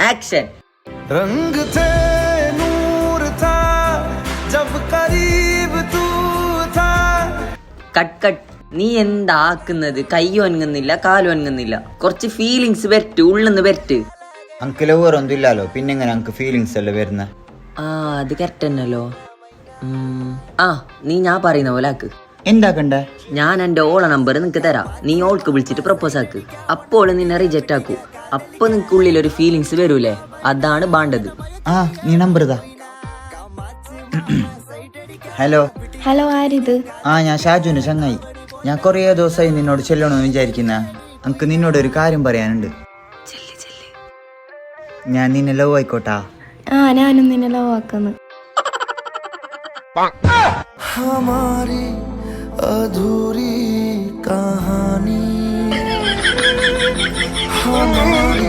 Action. रंग थे नूर था जब करीब तू था. Cut cut. നീ എന്താ ആക്കുന്നത്? കൈ ഒനങ്ങുന്നില്ല, കാല് ഒനങ്ങുന്നില്ല. കുറച്ച് ഫീലിങ്സ് വരട്ട്, ഉള്ളെന്ന് വരട്ട്. അങ്ക് ലവർ ഒന്നും ഇല്ലല്ലോ, പിന്നെ എങ്ങനെ അങ്ക് ഫീലിങ്സ് അല്ലേ വരുന്ന? ആ അത് കറക്റ്റ് തന്നെയല്ലോ. ആ നീ ഞാൻ പറയുന്ന പോലെ ആക്ക്. എന്താക്കണ്ടേ? ഞാൻ എൻ്റെ ഓള നമ്പർ നിനക്ക് തരാം. നീ ഓൾക്ക് വിളിച്ചിട്ട് പ്രപ്പോസ് ആക്ക്. അപ്പോൾ നിന്നെ റിജക്റ്റ് ആക്കൂ. അപ്പൊ നിനക്ക് ഉള്ളിൽ ഒരു ഫീലിങ്സ് വരൂലേ, അതാണ് വേണ്ടത്. ആ നീ നമ്പർ ഇതാ. ഹലോ ഹലോ, ആരിത്? ആ ഞാൻ ഷാജുവിന്റെ ചങ്ങായി. ഞാൻ കുറേ ദിവസമായി നിന്നോട് ചെല്ലണമെന്ന് വിചാരിക്കുന്ന. അനക്ക് നിന്നോട് ഒരു കാര്യം പറയാനുണ്ട്. ഞാൻ നിന്നെ ലവ് ആയിക്കോട്ടാ? ആ ഞാനും നിന്നെ ലവ് ആക്കുന്നു. हमारी अधूरी कहानी हमारी